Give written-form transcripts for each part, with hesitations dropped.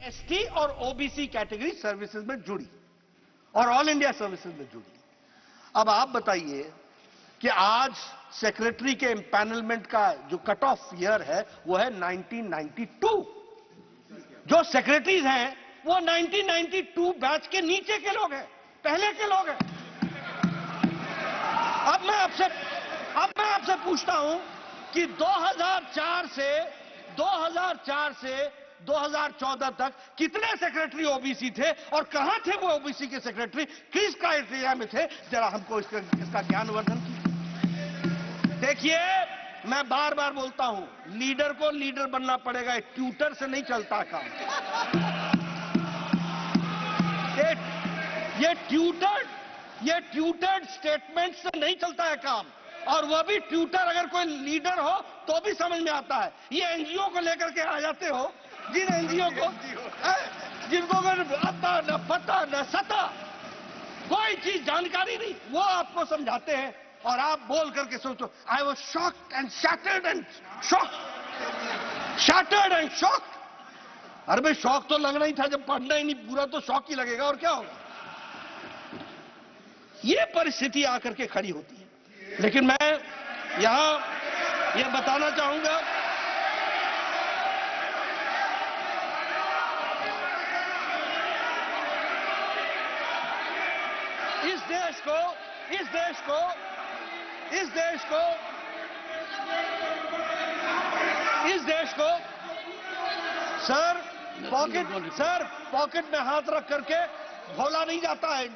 ST और OBC category services में जुड़ी और ऑल इंडिया सर्विसेज में जुड़ी। अब आप बताइए कि आज सेक्रेटरी के एम्पैनलमेंट का जो कट ऑफ ईयर है वो है 1992। जो सेक्रेटरीज हैं वो 1992 बैच के नीचे के लोग हैं, पहले के लोग हैं। अब मैं आपसे पूछता हूं कि 2004 से 2014 तक कितने सेक्रेटरी ओबीसी थे और कहां थे वो ओबीसी के सेक्रेटरी, किस क्राइटेरिया में थे? जरा हमको इसका ज्ञानवर्धन कीजिए। देखिए, मैं बार बार बोलता हूं, लीडर को लीडर बनना पड़ेगा, ट्यूटर से नहीं चलता काम। ये ट्यूटर्ड स्टेटमेंट से नहीं चलता है काम, और वह भी ट्यूटर अगर कोई लीडर हो तो भी समझ में आता है। ये एनजीओ को लेकर के आ जाते हो, जिन एनजीओ को जिनको आता न पता न सता, कोई चीज जानकारी नहीं, वो आपको समझाते हैं और आप बोल करके सोचो I was shocked and shattered and shocked. अरे भाई, शौक तो लगना ही था, जब पढ़ना ही नहीं पूरा तो शौक ही लगेगा, और क्या होगा? ये परिस्थिति आकर के खड़ी होती है। लेकिन मैं यहां यह बताना चाहूंगा, इस देश को सर पॉकेट में हाथ रख करके बोला नहीं जाता है।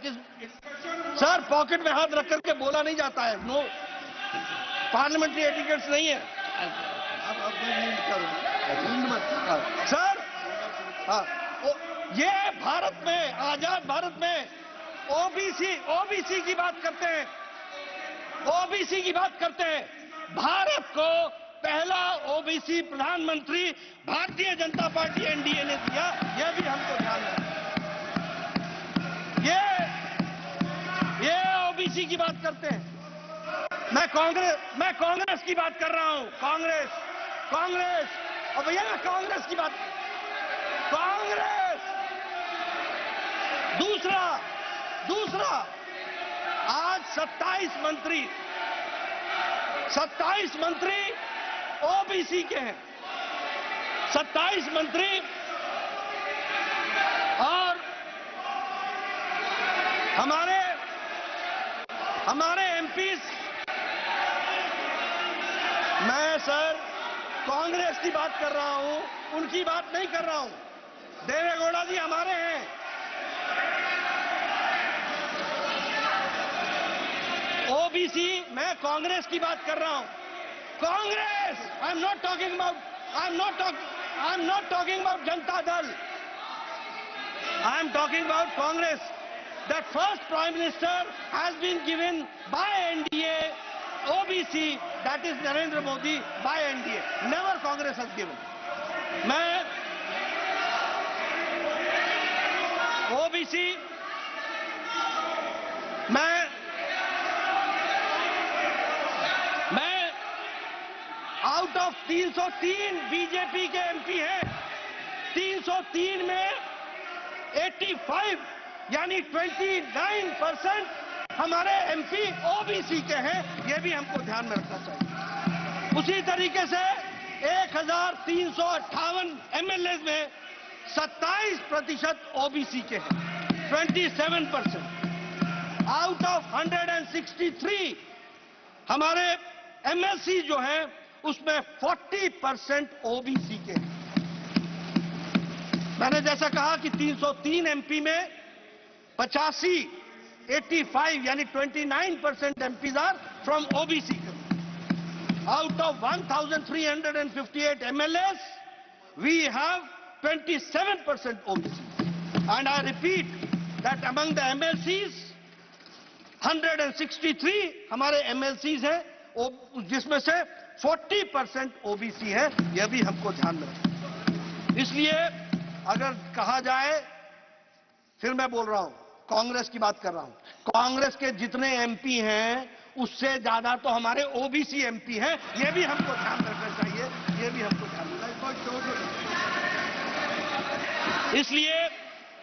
सर, पॉकेट में हाथ रख करके बोला नहीं जाता है। नो, पार्लियामेंट्री एटिकेट्स नहीं है। सर, हाँ, ये भारत में, आजाद भारत में ओबीसी की बात करते हैं, भारत को पहला ओबीसी प्रधानमंत्री भारतीय जनता पार्टी एनडीए ने दिया, यह भी हमको ध्यान रखना। ये ओबीसी की बात करते हैं। मैं कांग्रेस की बात कर रहा हूं। कांग्रेस और भैया, मैं कांग्रेस की बात, दूसरा आज 27 मंत्री ओबीसी के हैं, 27 मंत्री, और हमारे एमपीज। मैं सर कांग्रेस की बात कर रहा हूं, उनकी बात नहीं कर रहा हूं। देवेगौड़ा जी हमारे हैं। ओबीसी, मैं कांग्रेस की बात कर रहा हूं। Congress, I am not talking about Janata Dal, I am talking about Congress. That first Prime Minister has been given by NDA OBC, that is Narendra Modi, by NDA. Never Congress has given. मैं OBC, मैं out of 303 BJP के MP हैं, 303 में 85 यानी 29% हमारे MP OBC के हैं। यह भी हमको ध्यान में रखना चाहिए। उसी तरीके से 1358 एमएलए में 27% ओबीसी के हैं, 27%। आउट ऑफ 163 हमारे एमएलसी जो हैं उसमें 40% ओबीसी के हैं। मैंने जैसा कहा कि 303 एमपी में 85 यानी 29% MPs are from OBC. Out of 1358 MLAs we have 27% OBC, and I repeat that among the MLCs 163 हमारे एमएलसीज हैं, जिसमें से 40% ओबीसी है। यह भी हमको ध्यान में रखना। इसलिए अगर कहा जाए, फिर मैं बोल रहा हूं, कांग्रेस की बात कर रहा हूं, कांग्रेस के जितने एमपी हैं उससे ज्यादा तो हमारे ओबीसी एमपी हैं। यह भी हमको ध्यान रखना चाहिए, यह भी हमको ध्यान रखना चाहिए। इसलिए